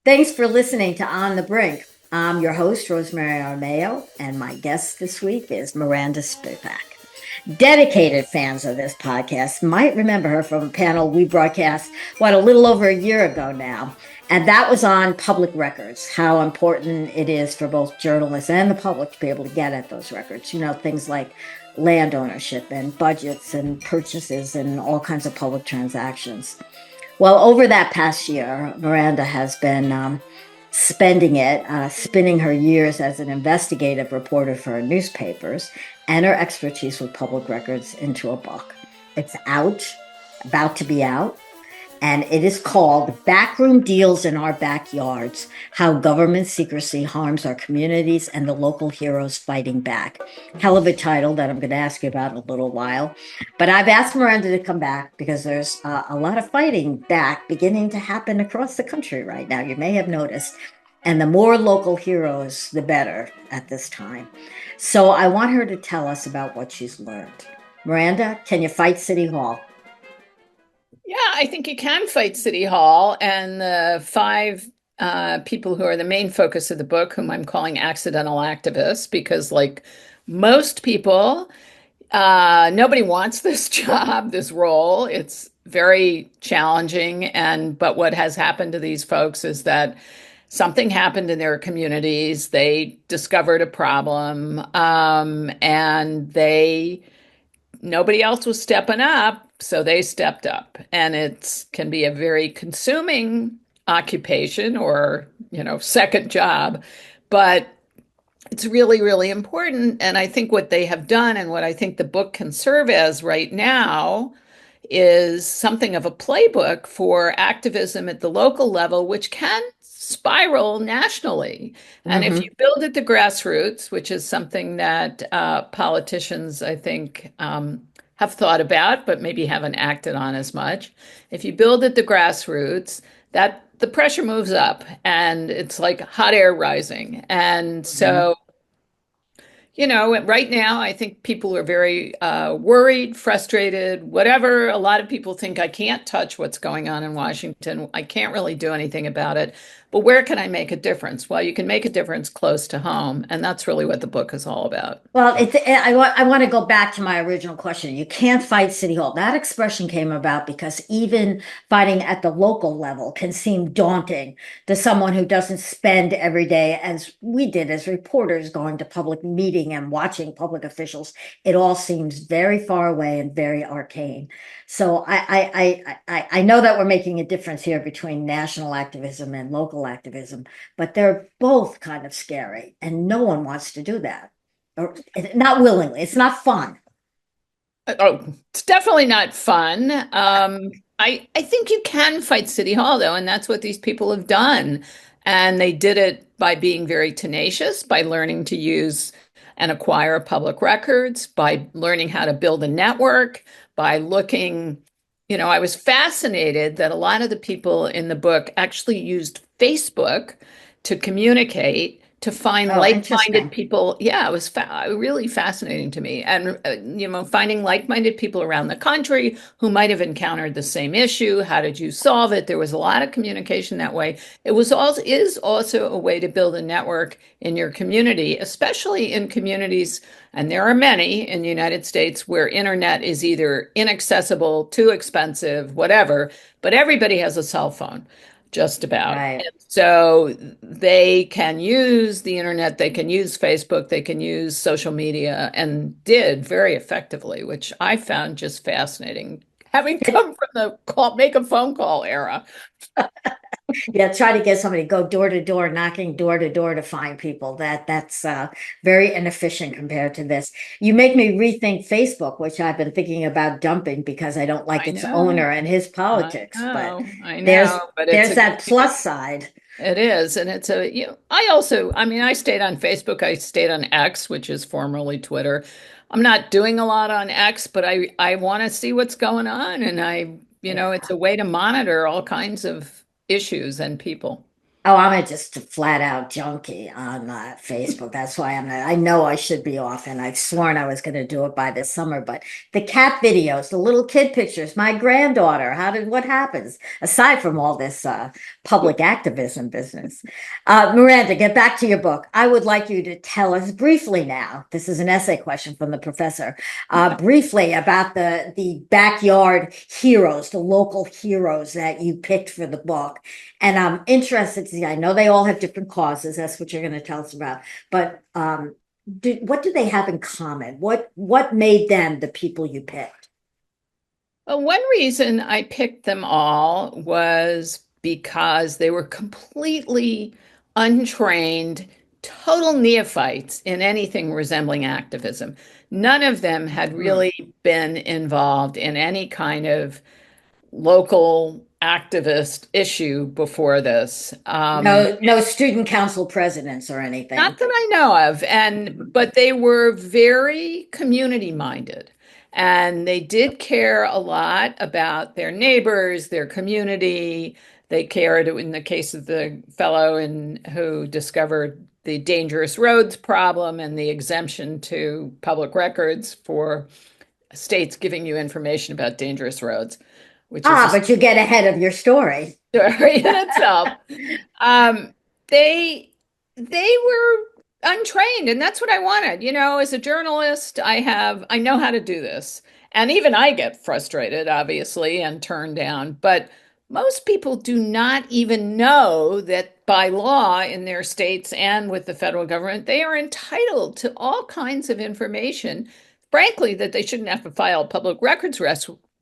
Thanks for listening to On the Brink. I'm your host, Rosemary Armeo, and my guest this week is Miranda Spivack. Dedicated fans of this podcast might remember her from a panel we broadcast, a little over a year ago now. And that was on public records, how important it is for both journalists and the public to be able to get at those records. Things like land ownership and budgets and purchases and all kinds of public transactions. Well, over that past year, Miranda has been spending it, spinning her years as an investigative reporter for newspapers and her expertise with public records into a book. It's out, about to be out, and it is called Backroom Deals in Our Backyards, How Government Secrecy Harms Our Communities and the Local Heroes Fighting Back. Hell of a title that I'm going to ask you about in a little while. But I've asked Miranda to come back because there's a lot of fighting back beginning to happen across the country right now. You may have noticed. And the more local heroes, the better at this time. So I want her to tell us about what she's learned. Miranda, can you fight City Hall? Yeah, I think you can fight City Hall. And the five people who are the main focus of the book, whom I'm calling accidental activists, because like most people, nobody wants this job, this role. It's very challenging. But what has happened to these folks is that something happened in their communities. They discovered a problem, and nobody else was stepping up, so they stepped up. And it can be a very consuming occupation or, second job, but it's really, really important. And I think what they have done and what I think the book can serve as right now is something of a playbook for activism at the local level, which can spiral nationally. And if you Mm-hmm. build at the grassroots, which is something that politicians, I think, have thought about, but maybe haven't acted on as much. If you build at the grassroots, that the pressure moves up and it's like hot air rising. And Mm-hmm. so right now, I think people are very worried, frustrated, whatever. A lot of people think I can't touch what's going on in Washington. I can't really do anything about it. But where can I make a difference? Well, you can make a difference close to home. And that's really what the book is all about. Well, I want to go back to my original question. You can't fight City Hall. That expression came about because even fighting at the local level can seem daunting to someone who doesn't spend every day, as we did as reporters, going to public meeting and watching public officials. It all seems very far away and very arcane. So I know that we're making a difference here between national activism and local activism, but they're both kind of scary, and no one wants to do that. Or not willingly. It's not fun. Oh, it's definitely not fun. I think you can fight City Hall, though, and that's what these people have done. And they did it by being very tenacious, by learning to use and acquire public records, by learning how to build a network, by I was fascinated that a lot of the people in the book actually used Facebook to communicate, to find Oh, like-minded interesting. people. Yeah, it was really fascinating to me. And, finding like-minded people around the country who might have encountered the same issue. How did you solve it? There was a lot of communication that way. Is also a way to build a network in your community, especially in communities, and there are many in the United States where internet is either inaccessible, too expensive, whatever, but everybody has a cell phone, just about. Right. So they can use the internet, they can use Facebook, they can use social media, and did very effectively, which I found just fascinating. Having come from the make a phone call era. Yeah, try to get somebody go door to door, knocking door to door to find people. That's very inefficient compared to this. You make me rethink Facebook, which I've been thinking about dumping because I don't like I its know, owner and his politics. But I there's know, but it's there's a that plus side. it is, and it's a I also, I mean, I stayed on Facebook, I stayed on X, which is formerly Twitter. I'm not doing a lot on X, but I want to see what's going on, and Yeah. it's a way to monitor all kinds of issues and people. Oh, I'm just a flat out junkie on Facebook. That's why I'm not, I know I should be off, and I've sworn I was going to do it by this summer. But the cat videos, the little kid pictures, my granddaughter, what happens aside from all this public activism business? Miranda, get back to your book. I would like you to tell us briefly now. This is an essay question from the professor. Briefly about the backyard heroes, the local heroes that you picked for the book, and I'm interested to see, I know they all have different causes. That's what you're going to tell us about. But what do they have in common? What made them the people you picked? Well, one reason I picked them all was because they were completely untrained, total neophytes in anything resembling activism. None of them had Hmm. really been involved in any kind of local activist issue before this. No student council presidents or anything. Not that I know of, and but they were very community minded, and they did care a lot about their neighbors, their community. They cared in the case of the fellow who discovered the dangerous roads problem and the exemption to public records for states giving you information about dangerous roads, which is Ah, a but you get ahead of your story. story in itself. Um, they they were untrained, and that's what I wanted. You know, as a journalist, I know how to do this. And even I get frustrated, obviously, and turned down. But most people do not even know that by law in their states and with the federal government, they are entitled to all kinds of information, frankly, that they shouldn't have to file a public records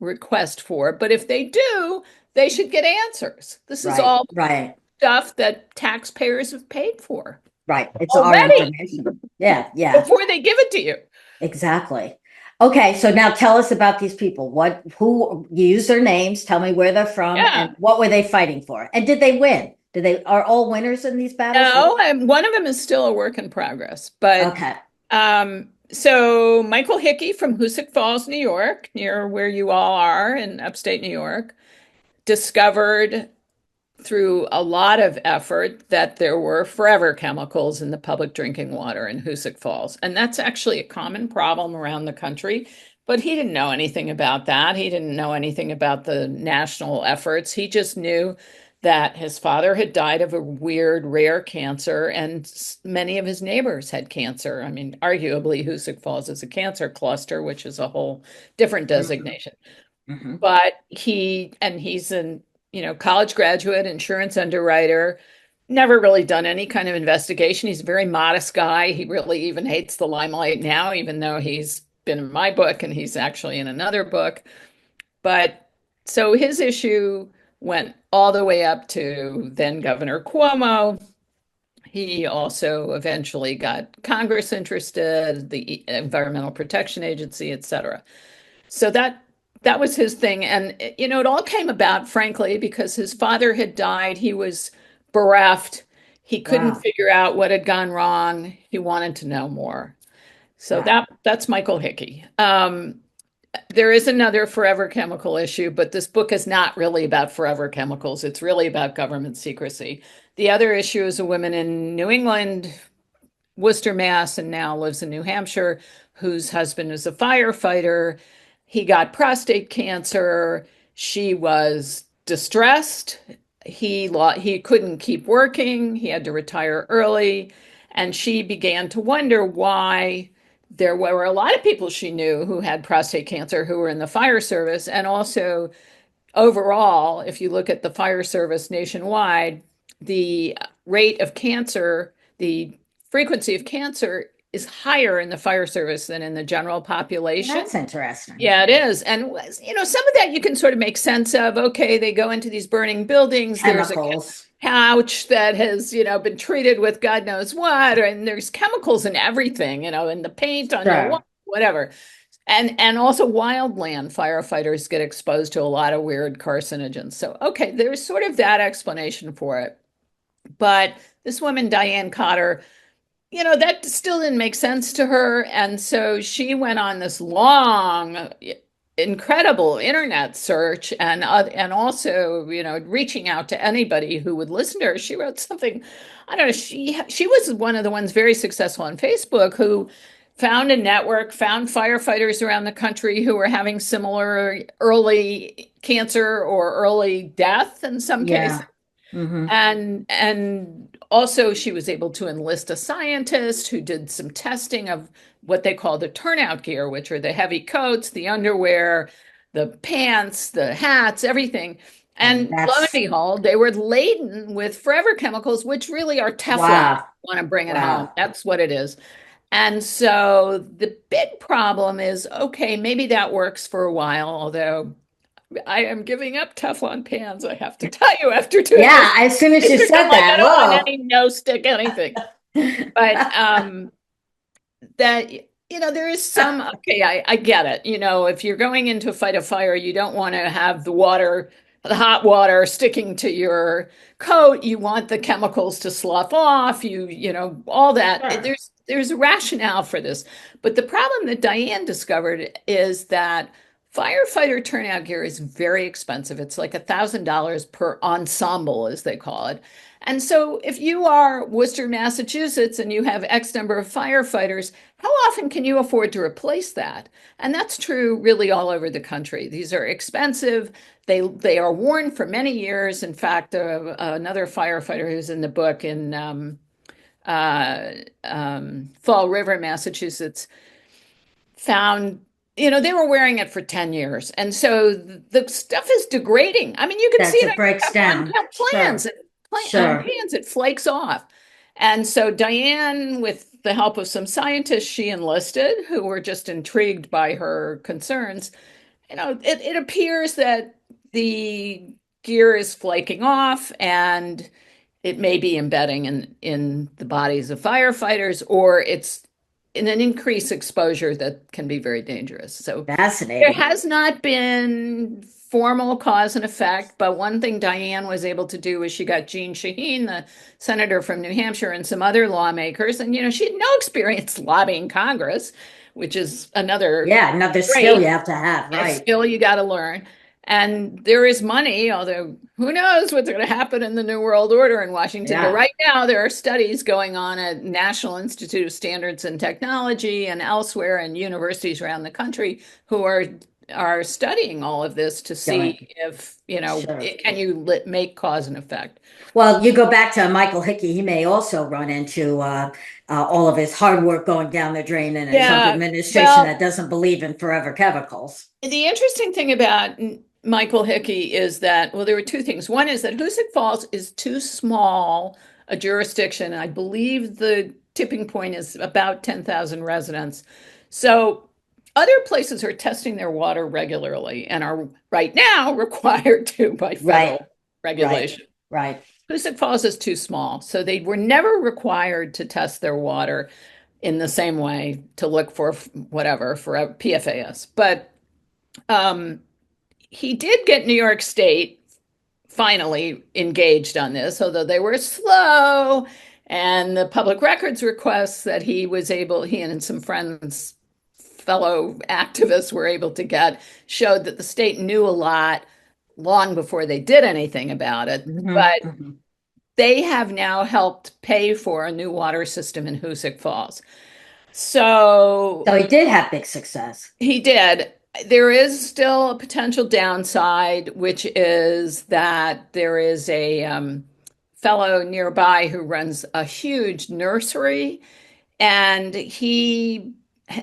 request for. But if they do, they should get answers. This is Right, all right, stuff that taxpayers have paid for right. It's our already information. Yeah, yeah, before they give it to you. exactly. Okay, so now tell us about these people. Who use their names? Tell me where they're from and Yeah. what were they fighting for? And did they win? Are all winners in these battles? No, one of them is still a work in progress. But Okay. so Michael Hickey from Hoosick Falls, New York, near where you all are in upstate New York, discovered through a lot of effort that there were forever chemicals in the public drinking water in Hoosick Falls. And that's actually a common problem around the country. But he didn't know anything about that. He didn't know anything about the national efforts. He just knew that his father had died of a weird, rare cancer, and many of his neighbors had cancer. I mean, arguably, Hoosick Falls is a cancer cluster, which is a whole different Hmm. designation. Hmm. But he's an, college graduate, insurance underwriter, never really done any kind of investigation. He's a very modest guy. He really even hates the limelight now, even though he's been in my book and he's actually in another book. But so his issue went all the way up to then Governor Cuomo. He also eventually got Congress interested, the Environmental Protection Agency, et cetera. So that was his thing. And it all came about, frankly, because his father had died. He was bereft. He couldn't Wow. figure out what had gone wrong. He wanted to know more. So Wow. that's Michael Hickey. There is another forever chemical issue, but this book is not really about forever chemicals. It's really about government secrecy. The other issue is a woman in New England, Worcester, Mass, and now lives in New Hampshire, whose husband is a firefighter. He got prostate cancer. She was distressed. He couldn't keep working. He had to retire early, and she began to wonder why there were a lot of people she knew who had prostate cancer who were in the fire service, and also overall, if you look at the fire service nationwide, the rate of cancer, the frequency of cancer is higher in the fire service than in the general population. That's interesting. Yeah, it is. And some of that you can sort of make sense of. Okay, they go into these burning buildings. There's a Chemicals. couch that has, been treated with God knows what, and there's chemicals in everything, in the paint on your wall, Sure. whatever. And also wildland firefighters get exposed to a lot of weird carcinogens. So, okay, there's sort of that explanation for it. But this woman, Diane Cotter, that still didn't make sense to her. And so she went on this long incredible internet search and also, reaching out to anybody who would listen to her. She wrote something, I don't know, she was one of the ones very successful on Facebook who found a network, found firefighters around the country who were having similar early cancer or early death in some cases. Yeah. Hmm. And also she was able to enlist a scientist who did some testing of what they call the turnout gear, which are the heavy coats, the underwear, the pants, the hats, everything. And And lo and that's behold, they were laden with forever chemicals, which really are Teflon. If wow. you want to bring it home. Wow. That's what it is. And so the big problem is, okay, maybe that works for a while, although I am giving up Teflon pans, I have to tell you, after doing this Yeah, as soon as you research. I'm said like, I that, don't want whoa. any no stick anything. But that, there is some, okay, I get it. If you're going in to fight a fire, you don't want to have the hot water sticking to your coat. You want the chemicals to slough off, all that. Sure. There's a rationale for this. But the problem that Diane discovered is that firefighter turnout gear is very expensive. It's like $1,000 per ensemble, as they call it. And so if you are Worcester, Massachusetts, and you have X number of firefighters, how often can you afford to replace that? And that's true really all over the country. These are expensive. They are worn for many years. In fact, another firefighter who's in the book in uh, Fall River, Massachusetts, found, they were wearing it for 10 years. And so the stuff is degrading. I mean, you can see That's it it breaks on down. plans, Sure. Sure. pans, it flakes off. And so Diane, with the help of some scientists she enlisted who were just intrigued by her concerns, it appears that the gear is flaking off and it may be embedding in the bodies of firefighters, or it's in an increased exposure that can be very dangerous. So there Fascinating. has not been formal cause and effect, but one thing Diane was able to do was she got Jean Shaheen, the senator from New Hampshire, and some other lawmakers, and she had no experience lobbying Congress, which is another Yeah, another skill great you have to have, a right? skill you got to learn. And there is money, although who knows what's going to happen in the New World Order in Washington. But Yeah. right now, there are studies going on at National Institute of Standards and Technology and elsewhere, and universities around the country who are studying all of this to Going. see if, Sure. can you make cause and effect. Well, you go back to Michael Hickey, he may also run into all of his hard work going down the drain in a Trump Yeah, administration well, that doesn't believe in forever chemicals. the interesting thing about Michael Hickey is that, well, there were two things. One is that Hoosick Falls is too small a jurisdiction. I believe the tipping point is about 10,000 residents. So other places are testing their water regularly and are right now required to by Right, federal right, regulation. right. Hoosick Falls is too small. So they were never required to test their water in the same way to look for whatever, for a PFAS. But um, he did get New York State finally engaged on this, although they were slow. And the public records requests that he and some friends, fellow activists, were able to get showed that the state knew a lot long before they did anything about it. Hmm. But Hmm. they have now helped pay for a new water system in Hoosick Falls. So So he did have big success. he did. There is still a potential downside, which is that there is a fellow nearby who runs a huge nursery, and he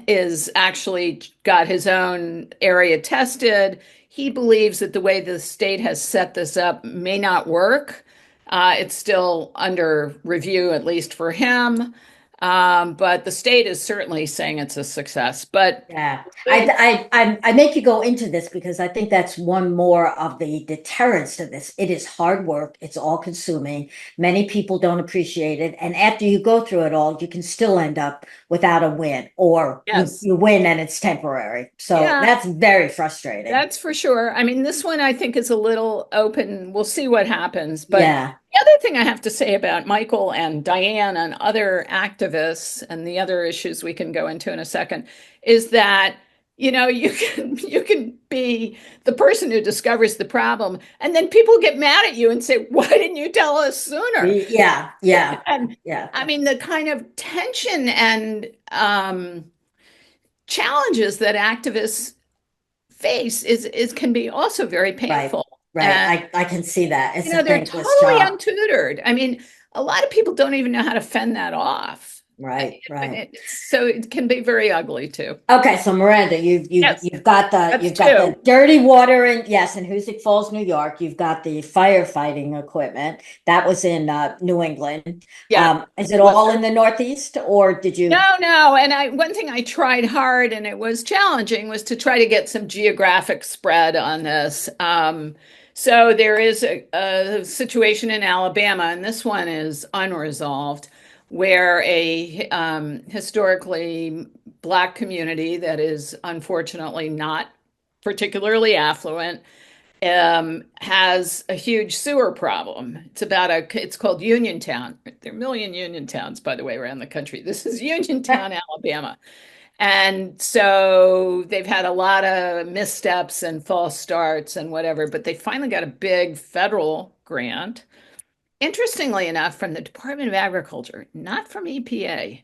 is actually got his own area tested. He believes that the way the state has set this up may not work. It's still under review, at least for him. But the state is certainly saying it's a success. But Yeah, the, I make you go into this because I think that's one more of the deterrents to this. It is hard work. It's all consuming. Many people don't appreciate it, and after you go through it all, you can still end up without a win, or yes, you win and it's temporary. So yeah, that's very frustrating. that's for sure. I mean, this one I think is a little open. We'll see what happens. But Yeah. the other thing I have to say about Michael and Diane and other activists and the other issues we can go into in a second is that you can be the person who discovers the problem, and then people get mad at you and say, "Why didn't you tell us sooner?" Yeah, yeah, And yeah. I mean, the kind of tension and challenges that activists face is can be also very Right, painful. right. And I can see that. It's a they're thankless totally job. untutored. I mean, a lot of people don't even know how to fend that off. Right, right. So it can be very ugly too. Okay, so Miranda, Yes, that's you've got the two. dirty water in, yes, in Hoosick Falls, New York. You've got the firefighting equipment. That was in New England. Yeah. Is it all in the Northeast, or did No, you? no. And one thing I tried hard, and it was challenging, was to try to get some geographic spread on this. So there is a situation in Alabama, and this one is unresolved, where a historically Black community that is unfortunately not particularly affluent has a huge sewer problem. It's called Uniontown. There are a million Union towns, by the way, around the country. This is Uniontown, Alabama. And so they've had a lot of missteps and false starts and whatever, but they finally got a big federal grant, interestingly enough, from the Department of Agriculture, not from EPA.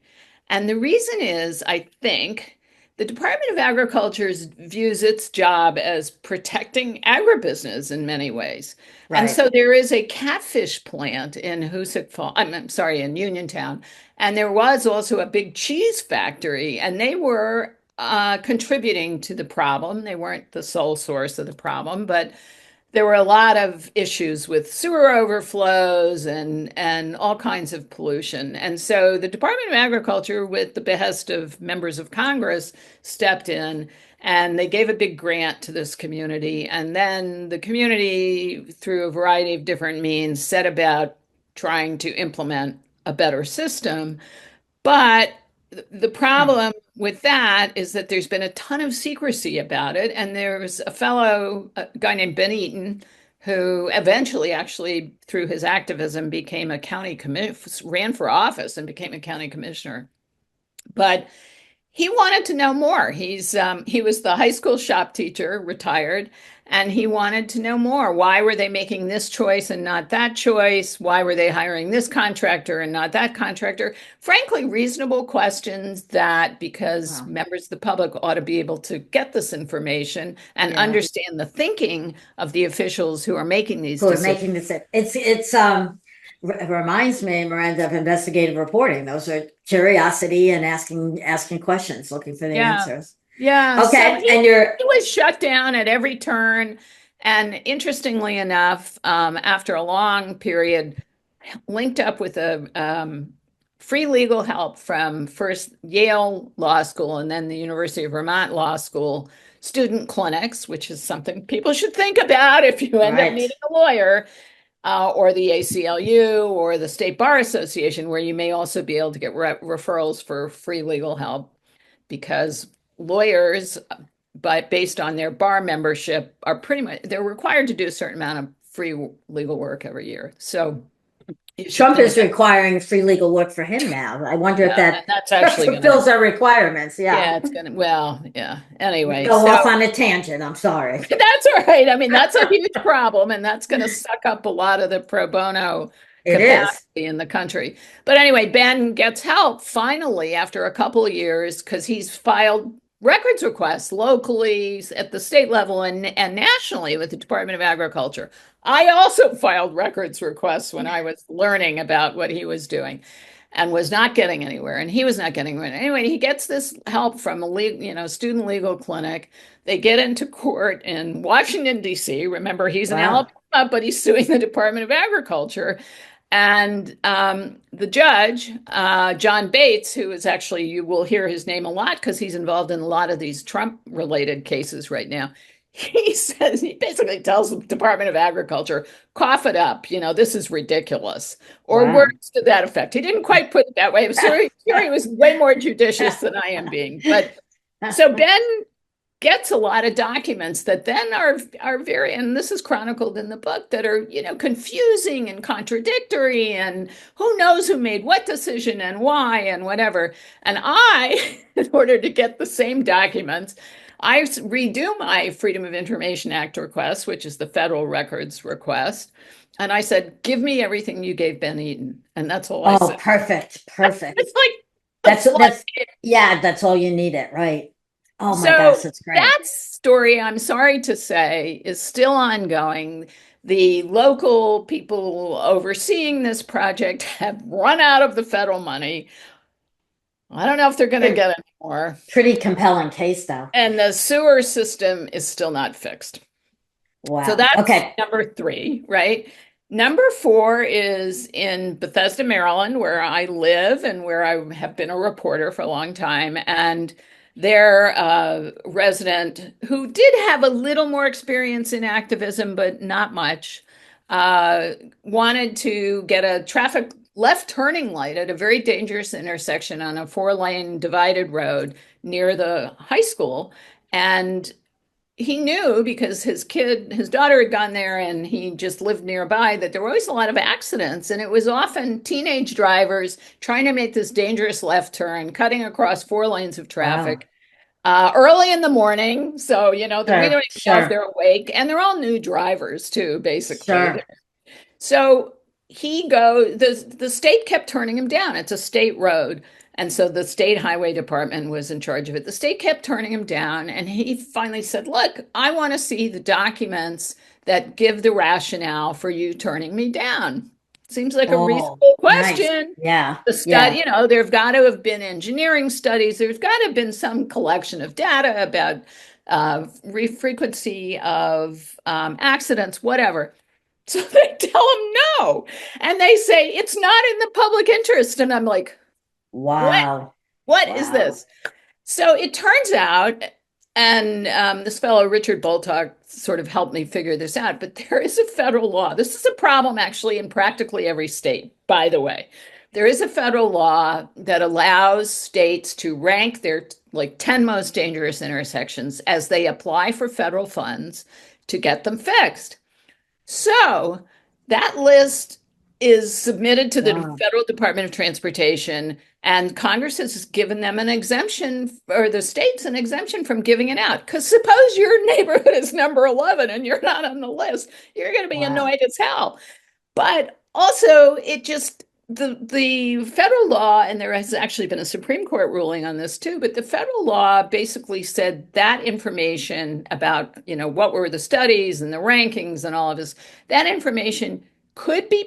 And the reason is, I think, the Department of Agriculture views its job as protecting agribusiness in many ways. And Right. so there is a catfish plant in Hoosick Falls, I'm sorry, in Uniontown. And there was also a big cheese factory, and they were contributing to the problem. They weren't the sole source of the problem, but there were a lot of issues with sewer overflows and all kinds of pollution. And so the Department of Agriculture, with the behest of members of Congress, stepped in and they gave a big grant to this community. And then the community, through a variety of different means, set about trying to implement a better system. But the Hmm. problem with that is that there's been a ton of secrecy about it. And there's a guy named Ben Eaton, who eventually, actually, through his activism, became a ran for office and became a county commissioner. But he wanted to know more. He was the high school shop teacher, retired, and he wanted to know more. Why were they making this choice and not that choice? Why were they hiring this contractor and not that contractor? Frankly, reasonable questions that, because Wow. members of the public ought to be able to get this information and Yeah. understand the thinking of the officials who are making these Who are decisions. making this? It reminds me, Miranda, of investigative reporting. Those are curiosity and asking questions, looking for the Yeah. answers. Yeah, so Okay, and you're he was shut down at every turn. And interestingly enough, after a long period, linked up with a free legal help from first Yale Law School and then the University of Vermont Law School student clinics, which is something people should think about if you end up right. needing a lawyer, or the ACLU or the State Bar Association, where you may also be able to get referrals for free legal help, because lawyers, but based on their bar membership, are pretty much they're required to do a certain amount of free legal work every year. So you should Trump think is about, requiring free legal work for him now. I wonder if yeah, that and that's actually gonna, fulfills our requirements. Yeah. yeah, it's gonna, well, yeah. We Anyway, go so off on a tangent. I'm sorry. that's all right. I mean, that's a huge problem, and that's going to suck up a lot of the pro bono It capacity is. in the country. But anyway, Ben gets help finally after a couple of years, because he's filed records requests locally at the state level and nationally with the Department of Agriculture. I also filed records requests when I was learning about what he was doing and was not getting anywhere, and he was not getting anywhere. Anyway, he gets this help from student legal clinic. They get into court in Washington, D.C. Remember, he's in Wow. Alabama, but he's suing the Department of Agriculture. And the judge, John Bates, who is actually, you will hear his name a lot because he's involved in a lot of these Trump related cases right now. He basically tells the Department of Agriculture, cough it up, this is ridiculous, or Wow. words to that effect. He didn't quite put it that way. I'm sure he was way more judicious than I am being. But so Ben gets a lot of documents that then are very, and this is chronicled in the book, that are confusing and contradictory, and who knows who made what decision and why and whatever. And I, in order to get the same documents, I redo my Freedom of Information Act request, which is the federal records request. And I said, give me everything you gave Ben Eden. And that's all I Oh, said. perfect, perfect. It's like a flood. That's yeah, that's all you needed, right? Oh my gosh, So that's great. that story, I'm sorry to say, is still ongoing. The local people overseeing this project have run out of the federal money. I don't know if they're going to Pretty, get any more. pretty compelling case though. And the sewer system is still not fixed. So Wow. that's Okay. number three, right? Number four is in Bethesda, Maryland, where I live and where I have been a reporter for a long time. And their resident, who did have a little more experience in activism, but not much, uh, wanted to get a traffic left turning light at a very dangerous intersection on a four-lane divided road near the high school. And he knew because his daughter had gone there and he just lived nearby that there were always a lot of accidents. And it was often teenage drivers trying to make this dangerous left turn, cutting across four lanes of Wow. traffic early in the morning. So, we don't Sure, even know if sure, they're awake. And they're all new drivers, too, basically. sure. So the state kept turning him down. It's a state road. And so the state highway department was in charge of it. The state kept turning him down. And he finally said, look, I want to see the documents that give the rationale for you turning me down. Seems like a Oh, reasonable nice. question. Yeah, The study, yeah. there've got to have been engineering studies. There's got to have been some collection of data about frequency of accidents, whatever. So they tell him no. And they say it's not in the public interest. And I'm like, what? Wow. What is Wow. this? So it turns out, and this fellow, Richard Boltock, sort of helped me figure this out, but there is a federal law. This is a problem actually in practically every state, by the way. There is a federal law that allows states to rank their like 10 most dangerous intersections as they apply for federal funds to get them fixed. So that list is submitted to the Wow. Federal Department of Transportation, and Congress has given them an exemption, or the states an exemption from giving it out. Because suppose your neighborhood is number 11 and you're not on the list, you're going to be Wow. annoyed as hell. But also, it just the federal law, and there has actually been a Supreme Court ruling on this too, but the federal law basically said that information about, what were the studies and the rankings and all of this, that information could be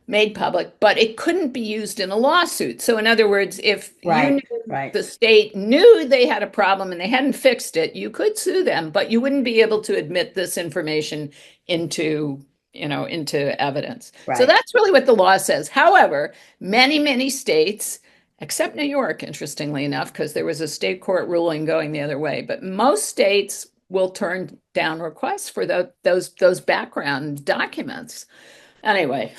made public, but it couldn't be used in a lawsuit. So in other words, if you Right, knew right, the state knew they had a problem and they hadn't fixed it, you could sue them, but you wouldn't be able to admit this information into into evidence. So right. that's really what the law says. However, many, many states, except New York, interestingly enough, because there was a state court ruling going the other way, but most states will turn down requests for those background documents. Anyway,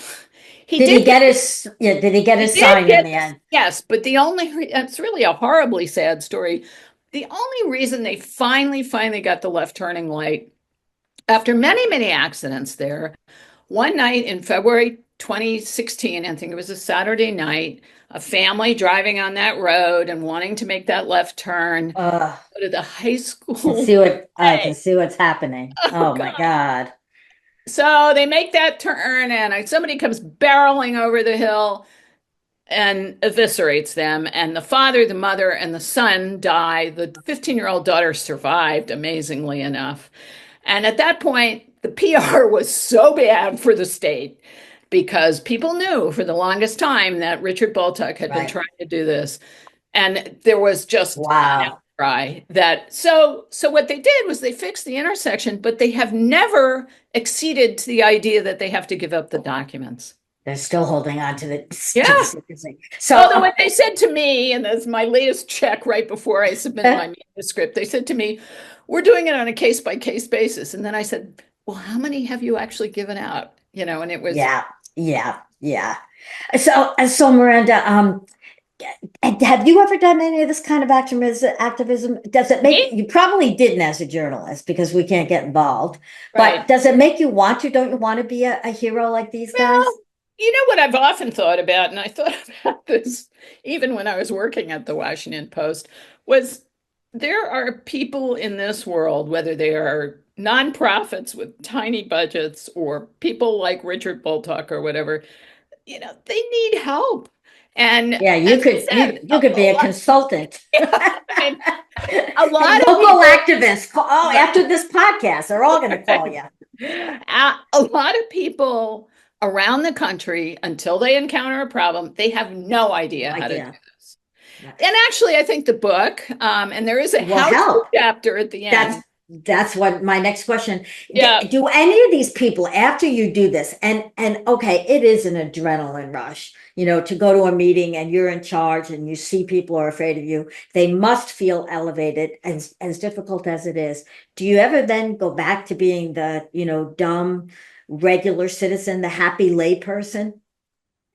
he Did did he get get his, yeah, did he get he his did sign in get the end? yes, but it's really a horribly sad story. The only reason they finally got the left turning light after many, many accidents there, one night in February 2016, I think it was a Saturday night, a family driving on that road and wanting to make that left turn, Uh, go to the high can school see what I can play. see what's happening. Oh Oh my God. God. So they make that turn and somebody comes barreling over the hill and eviscerates them. And the father, the mother, and the son die. The 15-year-old daughter survived, amazingly enough. And at that point, the PR was so bad for the state because people knew for the longest time that Richard Boltuck had been Right. trying to do this. And there was just an Wow. outcry that so what they did was they fixed the intersection, but they have never acceded to the idea that they have to give up the documents. They're still holding on to the Yeah. secrecy. So, Although what they said to me, and that's my latest check right before I submitted my manuscript, they said to me, we're doing it on a case by case basis. And then I said, well, how many have you actually given out? And it was, yeah, yeah, yeah. So Miranda, have you ever done any of this kind of activism? Does it make me? you probably didn't as a journalist because we can't get involved, but Right. does it make you want to? Don't you want to be a hero like these guys? Well, you know what I've often thought about, and I thought about this even when I was working at the Washington Post, was there are people in this world, whether they are nonprofits with tiny budgets or people like Richard Boltock or whatever, they need help. And Yeah, as you I could said, be a consultant. I mean, a lot of Local people, activists. Oh, after this podcast, they're all going to call you. a lot of people around the country, until they encounter a problem, they have no No idea how to do idea. this. And actually, I think the book, and there is a Will how-to help. chapter at the That's end. what my next question. Yeah. Do any of these people, after you do this, and okay, it is an adrenaline rush, to go to a meeting and you're in charge and you see people are afraid of you, they must feel elevated, as difficult as it is. Do you ever then go back to being the, dumb regular citizen, the happy layperson?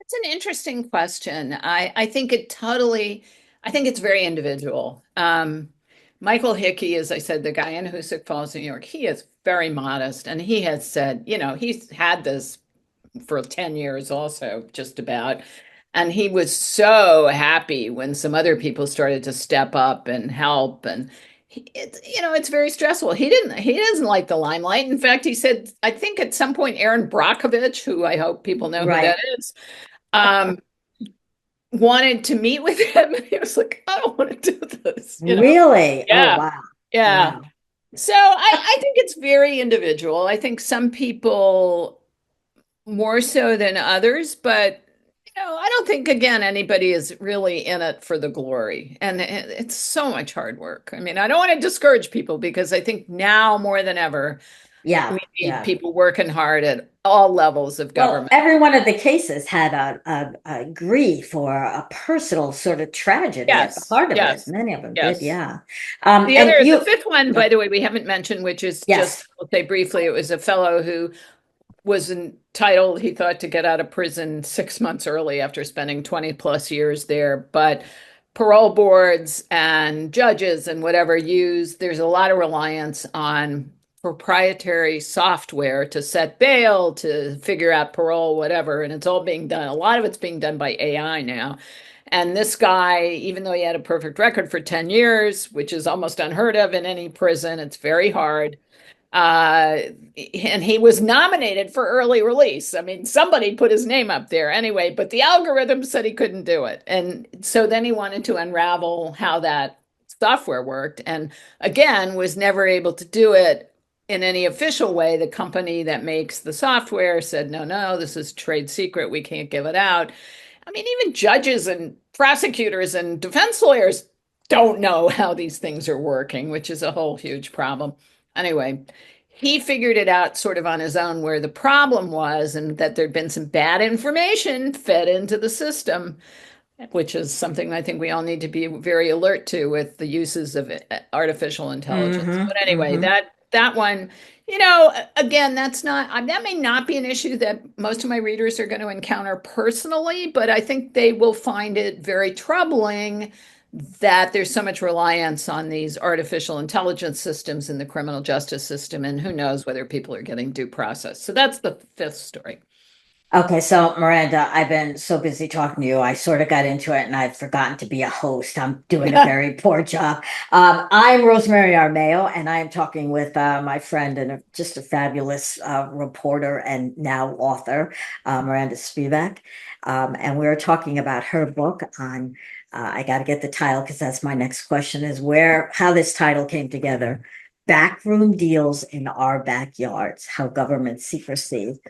It's an interesting question. I think it's very individual. Michael Hickey, as I said, the guy in Hoosick Falls, New York, he is very modest. And he has said, he's had this for 10 years also, just about. And he was so happy when some other people started to step up and help. And it's very stressful. He doesn't like the limelight. In fact, he said, I think at some point, Aaron Brockovich, who I hope people know who that Right. is, um, wanted to meet with him. And he was like, I don't want to do this. Really? Oh, Yeah, wow. yeah. Wow. So I think it's very individual. I think some people more so than others, but I don't think again anybody is really in it for the glory. And it's so much hard work. I mean, I don't want to discourage people because I think now more than ever, we Yeah. need Yeah. people working hard at all levels of Well, government. every one of the cases had a grief or a personal sort of tragedy at the Yes, heart of it. yes, Many of them did, yes. yeah. The And the you, fifth one, by the way, we haven't mentioned, which is just, yes, I'll say briefly, it was a fellow who was entitled, he thought, to get out of prison 6 months early after spending 20 plus years there. But parole boards and judges and whatever there's a lot of reliance on proprietary software to set bail, to figure out parole, whatever. And it's all being done. A lot of it's being done by AI now. And this guy, even though he had a perfect record for 10 years, which is almost unheard of in any prison, it's very hard. Uh, and he was nominated for early release. I mean, somebody put his name up there anyway, but the algorithm said he couldn't do it. And so then he wanted to unravel how that software worked. And again, was never able to do it in any official way. The company that makes the software said, no, no, this is trade secret. We can't give it out. I mean, even judges and prosecutors and defense lawyers don't know how these things are working, which is a whole huge problem. Anyway, he figured it out sort of on his own where the problem was and that there'd been some bad information fed into the system, which is something I think we all need to be very alert to with the uses of artificial intelligence. But mm-hmm, anyway, mm-hmm. that one, again, that may not be an issue that most of my readers are going to encounter personally, but I think they will find it very troubling that there's so much reliance on these artificial intelligence systems in the criminal justice system, and who knows whether people are getting due process. So that's the fifth story. Okay, so Miranda, I've been so busy talking to you. I sort of got into it and I've forgotten to be a host. I'm doing a very poor job. I'm Rosemary Armeo, and I am talking with my friend and just a fabulous reporter and now author, Miranda Spivack. And we're talking about her book on, I got to get the title because that's my next question, is how this title came together. Backroom Deals in Our Backyards, How Government Secrecy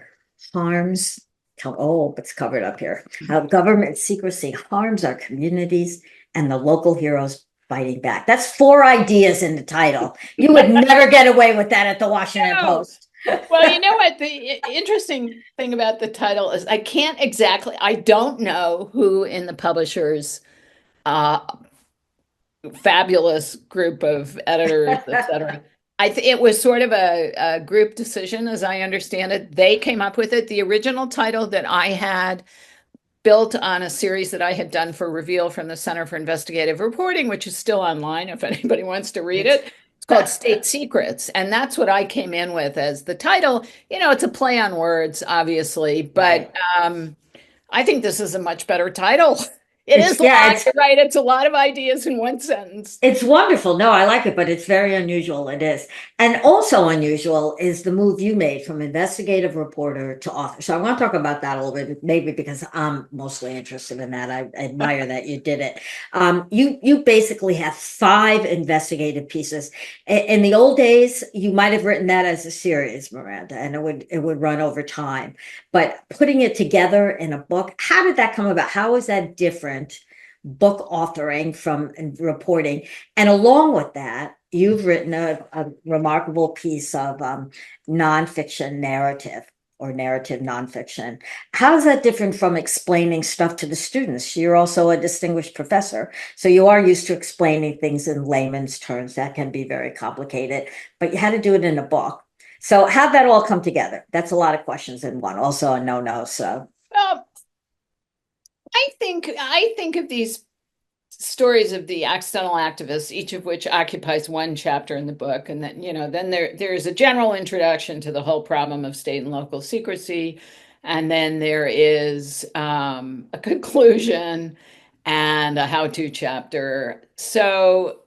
harms it's covered up here. How government secrecy harms our communities and the local heroes fighting back. That's 4 ideas in the title. You would never get away with that at the Washington No. Post. Well, you know what? The interesting thing about the title is I don't know who in the publishers uh, fabulous group of editors, et cetera. It was sort of a group decision, as I understand it. They came up with it. The original title that I had built on a series that I had done for Reveal from the Center for Investigative Reporting, which is still online if anybody wants to read it. It's called State Secrets. And that's what I came in with as the title. It's a play on words, obviously, but Right. I think this is a much better title. It is Yeah, long, you're right. It's a lot of ideas in one sentence. it's wonderful. No, I like it, but it's very unusual. It is. And also unusual is the move you made from investigative reporter to author. So I want to talk about that a little bit, maybe because I'm mostly interested in that. I admire that you did it. You basically have five investigative pieces. In the old days, you might have written that as a series, Miranda, and it would run over time. But putting it together in a book, how did that come about? How is that different? Book authoring from reporting. And along with that, you've written a remarkable piece of nonfiction narrative or narrative nonfiction. How is that different from explaining stuff to the students? You're also a distinguished professor, so you are used to explaining things in layman's terms. That can be very complicated, but you had to do it in a book. So how'd that all come together? That's a lot of questions in one. Also a no-no. So Well, I think of these stories of the accidental activists, each of which occupies one chapter in the book, and then then there's a general introduction to the whole problem of state and local secrecy, and then there is a conclusion and a how-to chapter. So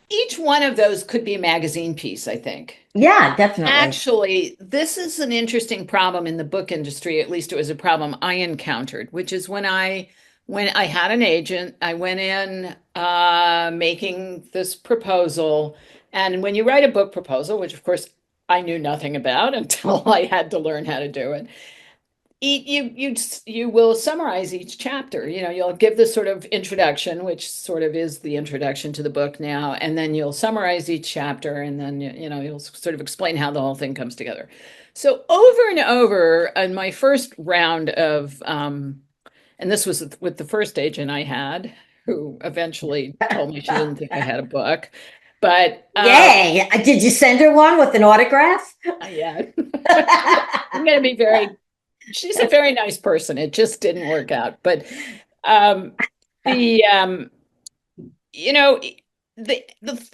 each one of those could be a magazine piece, I think. yeah, definitely. Actually, this is an interesting problem in the book industry. At least it was a problem I encountered, which is when I had an agent, I went in making this proposal. And when you write a book proposal, which of course I knew nothing about until I had to learn how to do it, you will summarize each chapter. You'll give this sort of introduction, which sort of is the introduction to the book now, and then you'll summarize each chapter, and then you'll sort of explain how the whole thing comes together. So over and over in my first round of and this was with the first agent I had, who eventually told me she didn't think I had a book, but Yay! Did you send her one with an autograph? yeah. I'm going to be very she's a very nice person. It just didn't work out. But um, the you know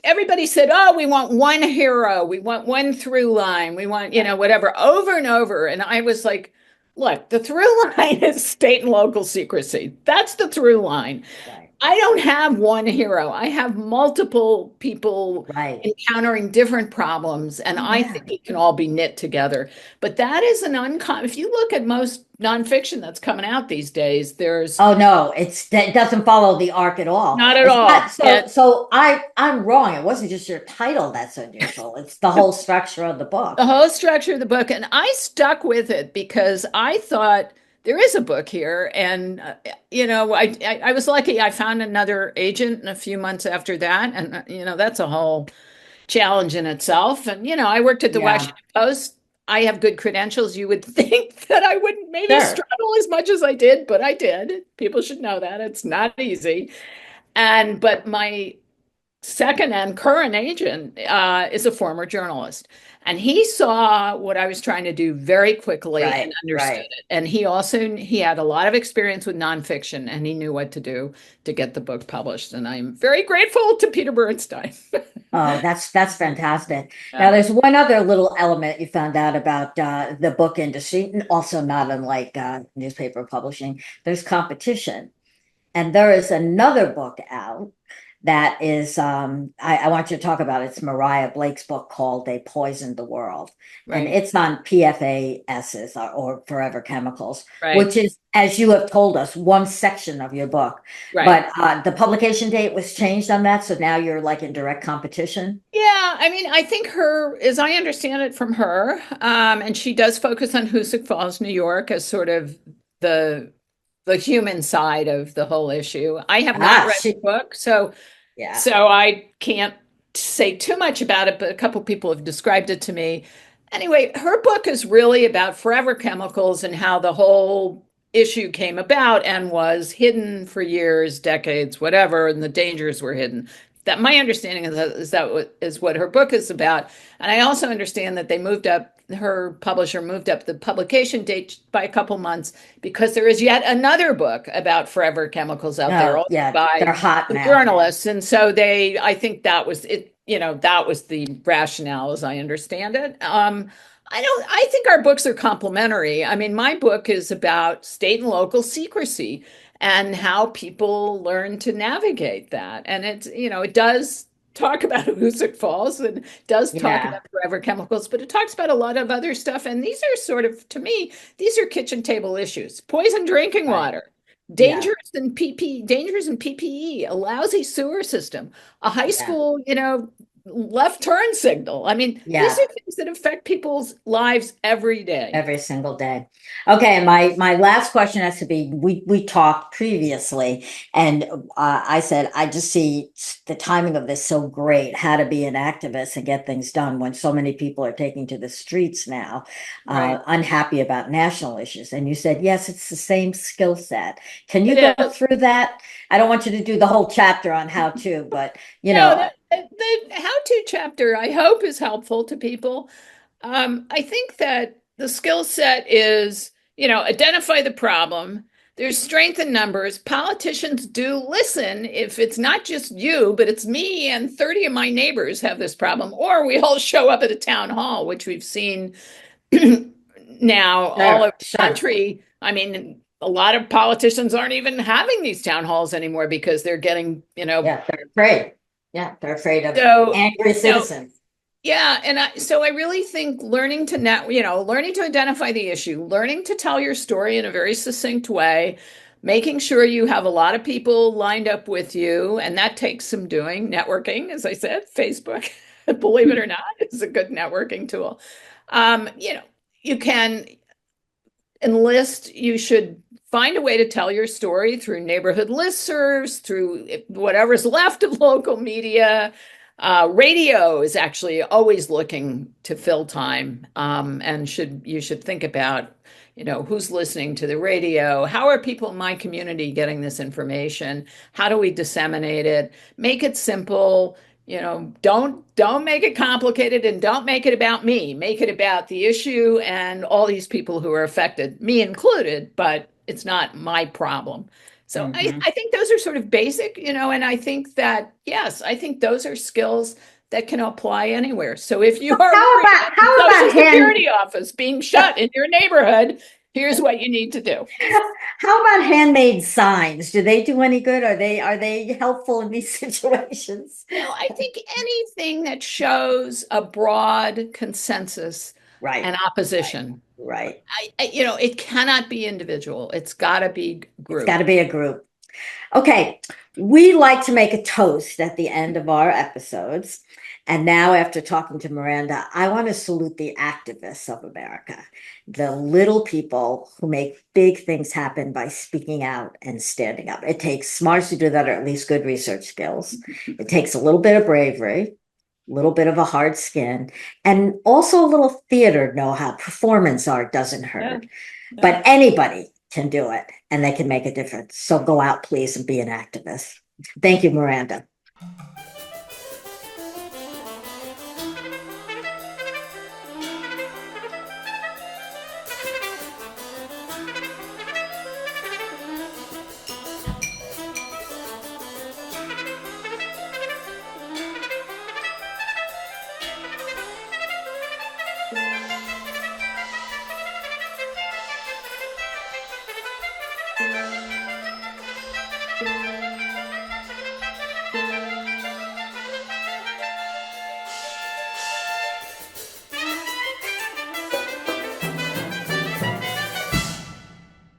everybody said, "Oh, we want one hero, we want one through line, we want whatever," over and over. And I was like, "Look, the through line is state and local secrecy. That's the through line. Right, I don't have one hero. I have multiple people right. encountering different problems, and Oh, I yeah. think it can all be knit together. But that is an uncommon, if you look at most nonfiction that's coming out these days, there's Oh no, it doesn't follow the arc at all. not at It's not all. so so I'm wrong. It wasn't just your title that's unusual. It's the whole structure of the The book. whole structure of the book, and I stuck with it because I thought there is a book here, and I was lucky. I found another agent in a few months after that, and that's a whole challenge in itself. And I worked at the Yeah, Washington Post. I have good credentials. You would think that I wouldn't maybe sure. struggle as much as I did, but I did. People should know that it's not easy. And but my second and current agent is a former journalist. And he saw what I was trying to do very quickly and Right, understood right. it. And he had a lot of experience with nonfiction, and he knew what to do to get the book published. And I'm very grateful to Peter Bernstein. Oh, that's fantastic. Now, Yeah. there's one other little element you found out about the book industry, and also not unlike newspaper publishing. There's competition. And there is another book out that is, I want you to talk about it. It's Mariah Blake's book called They Poisoned the World. And Right, it's on PFASs or forever chemicals, right, which is, as you have told us, one section of your book. right. But the publication date was changed on that. So now you're like in direct competition. Yeah, I mean, I think as I understand it from her, and she does focus on Hoosick Falls, New York, as sort of the the human side of the whole issue. I have not Ah, read the book, so yeah. so I can't say too much about it, but a couple people have described it to me. Anyway, her book is really about forever chemicals and how the whole issue came about and was hidden for years, decades, whatever, and the dangers were hidden. That my understanding is what her book is about. And I also understand that her publisher moved up the publication date by a couple months because there is yet another book about forever chemicals out there, Oh, also yeah. They're by hot the now. journalists. And so I think that was it, that was the rationale as I understand it. I think our books are complementary. I mean, my book is about state and local secrecy and how people learn to navigate that. And it does talk about Hoosick Falls and does talk Yeah, about forever chemicals, but it talks about a lot of other stuff. And these are sort of, to me, these are kitchen table issues. Poison drinking right. water, Yeah, dangers in PPE, a lousy sewer system, a high yeah, school, left turn signal. I mean, these yeah. are things that affect people's lives every day. Every single day. Okay, my last question has to be, we talked previously, and I said I just see the timing of this so great, how to be an activist and get things done when so many people are taking to the streets now, Right. unhappy about national issues. And you said, yes, it's the same skill set. Can you It go is. through that? I don't want you to do the whole chapter on how to, but No, the how-to chapter, I hope, is helpful to people. I think that the skill set is, identify the problem. There's strength in numbers. Politicians do listen if it's not just you, but it's me and 30 of my neighbors have this problem, or we all show up at a town hall, which we've seen now all sure, over the sure. country. I mean, a lot of politicians aren't even having these town halls anymore because they're getting, Yeah, they're afraid. Yeah, they're afraid of so, angry you know, citizens. yeah, so I really think learning to identify the issue, learning to tell your story in a very succinct way, making sure you have a lot of people lined up with you, and that takes some doing. Networking, as I said, Facebook, believe it or not, is a good networking tool. Um, you know, you can enlist, you should find a way to tell your story through neighborhood listservs, through whatever's left of local media. Radio is actually always looking to fill time, and you should think about, who's listening to the radio. How are people in my community getting this information? How do we disseminate it? Make it simple. Don't make it complicated, and don't make it about me. Make it about the issue and all these people who are affected, me included, but it's not my problem. So Mhm. I think those are sort of basic, and I think that, yes, I think those are skills that can apply anywhere. So if you are worried about the How Social about Security office being shut in your neighborhood, here's what you need to do. how about handmade signs? Do they do any good? Are they helpful in these situations? I think anything that shows a broad consensus Right, and right, opposition, right. it cannot be individual. It's got to be It's got group. to be a group. Okay, we like to make a toast at the end of our episodes. And now, after talking to Miranda, I want to salute the activists of America, the little people who make big things happen by speaking out and standing up. It takes smarts to do that, or at least good research skills. It takes a little bit of bravery, a little bit of a hard skin, and also a little theater know-how. Performance art doesn't Yeah, hurt, yeah. but anybody can do it and they can make a difference. So go out, please, and be an activist. Thank you, Miranda.